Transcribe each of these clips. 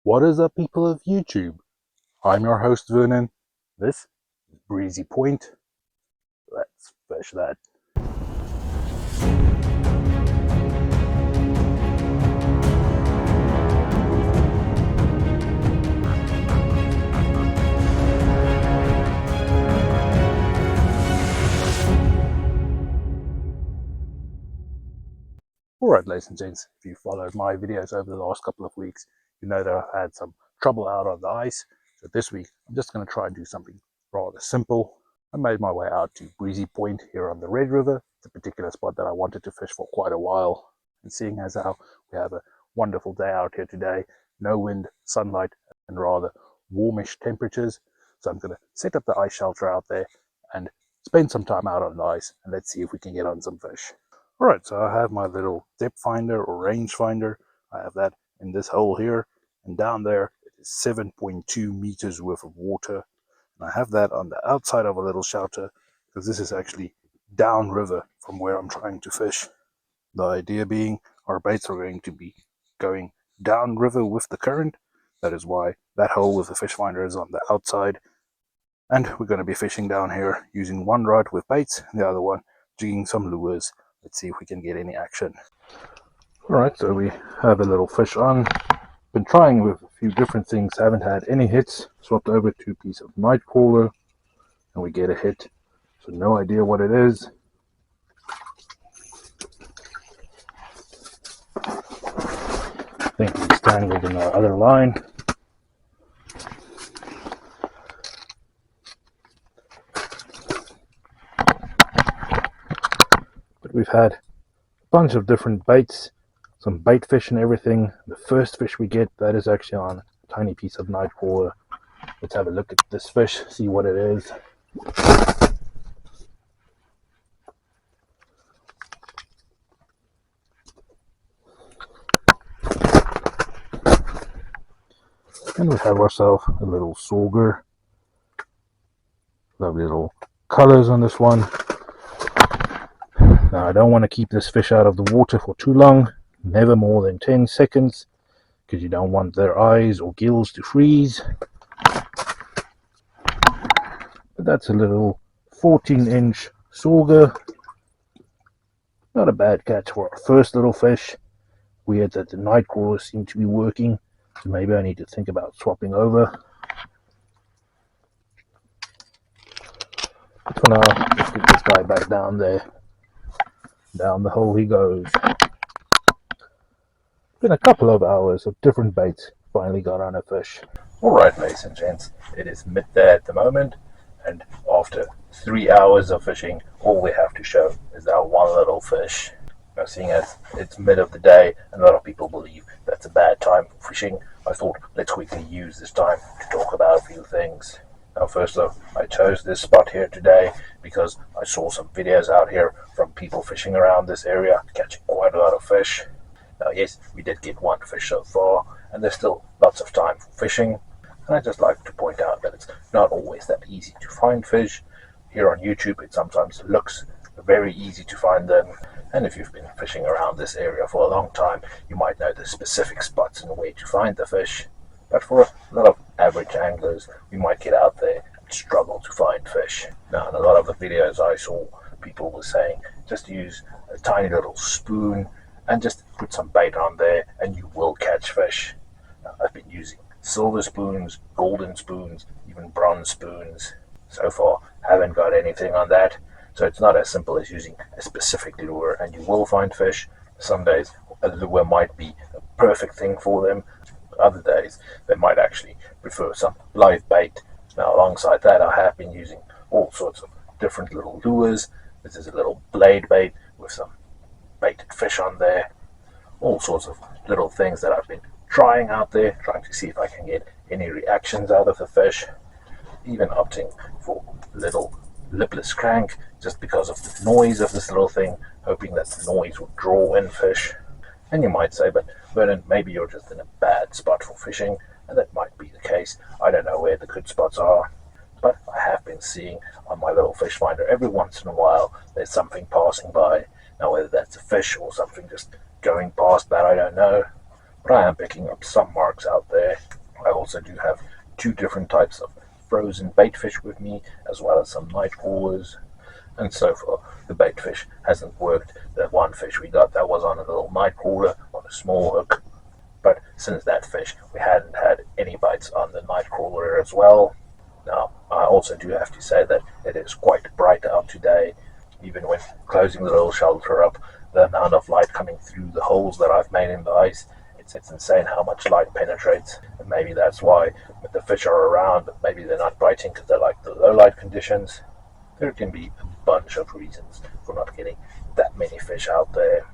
What is up, people of YouTube? I'm your host Vernon. This is Breezy Point. Let's fish that. Alright, ladies and gents, if you followed my videos over the last couple of weeks, you know that I've had some trouble out on the ice. So this week, I'm just going to try and do something rather simple. I made my way out to Breezy Point here on the Red River. It's a particular spot that I wanted to fish for quite a while. And seeing as how we have a wonderful day out here today, no wind, sunlight, and rather warmish temperatures. So I'm going to set up the ice shelter out there and spend some time out on the ice, and let's see if we can get on some fish. Alright, so I have my little depth finder or range finder. I have that in this hole here, and down there it is 7.2 meters worth of water. And I have that on the outside of a little shelter because this is actually downriver from where I'm trying to fish. The idea being our baits are going to be going downriver with the current. That is why that hole with the fish finder is on the outside. And we're going to be fishing down here using one rod with baits and the other one jigging some lures. Let's see if we can get any action. Alright, so we have a little fish on. Been trying with a few different things, haven't had any hits. Swapped over to a piece of night crawler and we get a hit. So no idea what it is. I think he's tangled in our other line. But we've had a bunch of different baits, some bait fish and everything. The first fish we get, that is actually on a tiny piece of night crawler. Let's have a look at this fish, see what it is. And we have ourselves a little sauger. Lovely little colors on this one. Now I don't want to keep this fish out of the water for too long, never more than 10 seconds, because you don't want their eyes or gills to freeze. But that's a little 14-inch sauger. Not a bad catch for our first little fish. Weird that the night crawlers seem to be working, so maybe I need to think about swapping over. But for now, let's get this guy back down there. Down the hole he goes. Been a couple of hours of different baits. Finally got on a fish. Alright, ladies and gents, it is midday at the moment, and after 3 hours of fishing, all we have to show is our one little fish. Now, seeing as it's mid of the day, and a lot of people believe that's a bad time for fishing, I thought let's quickly use this time to talk about a few things. Now, first off, I chose this spot here today because I saw some videos out here from people fishing around this area, catching quite a lot of fish. Now, yes, we did get one fish so far, and there's still lots of time for fishing. And I just like to point out that it's not always that easy to find fish. Here on YouTube, it sometimes looks very easy to find them. And if you've been fishing around this area for a long time, you might know the specific spots and where to find the fish. But for a lot of average anglers, we might get out there and struggle to find fish. Now, in a lot of the videos I saw, people were saying just use a tiny little spoon and just put some bait on there and you will catch fish. Now, I've been using silver spoons, golden spoons, even bronze spoons. So far, haven't got anything on that. So it's not as simple as using a specific lure and you will find fish. Some days a lure might be a perfect thing for them. Other days they might actually prefer some live bait. Now, alongside that, I have been using all sorts of different little lures. This is a little blade bait with some baited fish on there. All sorts of little things that I've been trying out there, trying to see if I can get any reactions out of the fish. Even opting for little lipless crank just because of the noise of this little thing, hoping that the noise would draw in fish. And you might say, but Vernon, maybe you're just in a bad spot for fishing, and that might be the case. I don't know where the good spots are, but I have been seeing on my little fish finder every once in a while there's something passing by. Now, whether that's a fish or something just going past that, I don't know, but I am picking up some marks out there. also do have two different types of frozen bait fish with me, as well as some night crawlers. And so far, the bait fish hasn't worked. That one fish we got that was on a little night crawler on a small hook. But since that fish, we hadn't had any bites on the night crawler as well. Now, I also do have to say that it is quite bright out today. Even when closing the little shelter up, the amount of light coming through the holes that I've made in the ice, it's insane how much light penetrates. And maybe that's why when the fish are around, maybe they're not biting because they like the low light conditions. There can be a bunch of reasons for not getting that many fish out there.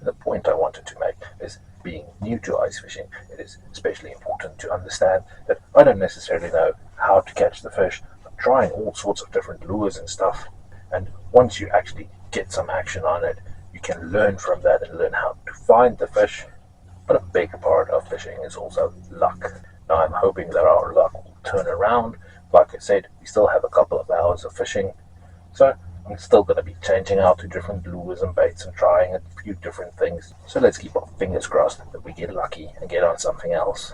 The point I wanted to make is, being new to ice fishing, it is especially important to understand that I don't necessarily know how to catch the fish. I'm trying all sorts of different lures and stuff. And once you actually get some action on it, you can learn from that and learn how to find the fish. But a big part of fishing is also luck. Now, I'm hoping that our luck will turn around. Like I said, we still have a couple of hours of fishing, so I'm still going to be changing out to different lures and baits and trying a few different things. So let's keep our fingers crossed that we get lucky and get on something else.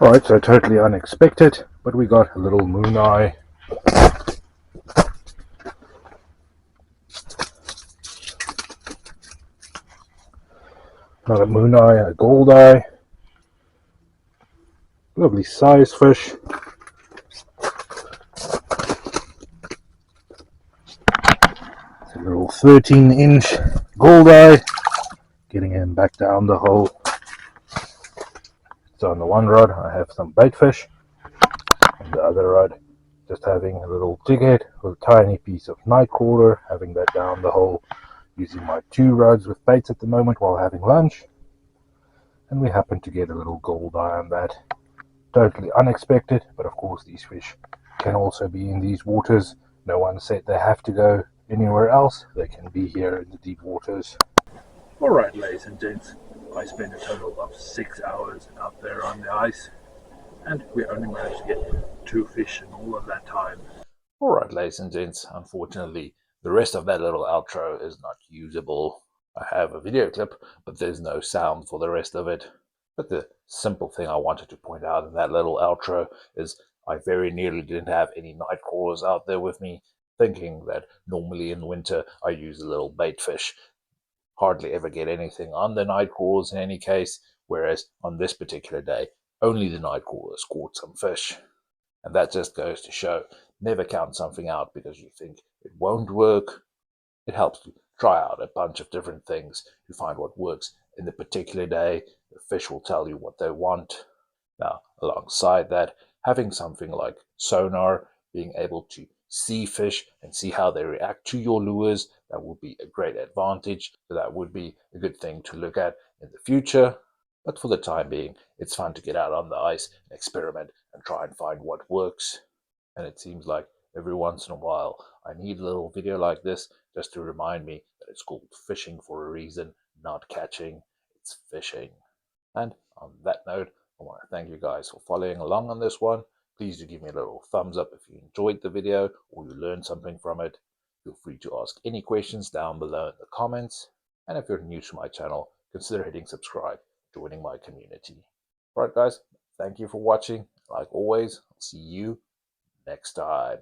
Alright, so totally unexpected, but we got a little moon eye. Not a moon eye, a gold eye. Lovely size fish. It's a little 13-inch gold eye. Getting him back down the hole. So on the one rod I have some bait fish, and the other rod just having a little jig head with a tiny piece of night crawler, having that down the hole, using my two rods with baits at the moment while having lunch. And we happen to get a little gold eye on that. Totally unexpected, but of course these fish can also be in these waters. No one said they have to go anywhere else. They can be here in the deep waters. Alright, ladies and gents, I spent a total of 6 hours out there on the ice, and we only managed to get 2 fish in all of that time. Alright, ladies and gents, unfortunately the rest of that little outro is not usable. I have a video clip, but there's no sound for the rest of it. But the simple thing I wanted to point out in that little outro is I very nearly didn't have any night crawlers out there with me, thinking that normally in winter I use a little bait fish. Hardly ever get anything on the night crawlers in any case, whereas on this particular day, only the night crawlers caught some fish. And that just goes to show, never count something out because you think it won't work. It helps to try out a bunch of different things to find what works in the particular day. The fish will tell you what they want. Now, alongside that, having something like sonar, being able to see fish and see how they react to your lures, that would be a great advantage. So that would be a good thing to look at in the future. But for the time being, it's fun to get out on the ice and experiment and try and find what works. And it seems like every once in a while I need a little video like this just to remind me that it's called fishing for a reason, not catching, it's fishing. And on that note, I want to thank you guys for following along on this one. Please do give me a little thumbs up if you enjoyed the video or you learned something from it. Feel free to ask any questions down below in the comments. And if you're new to my channel, consider hitting subscribe, joining my community. Alright guys, thank you for watching. Like always, I'll see you next time.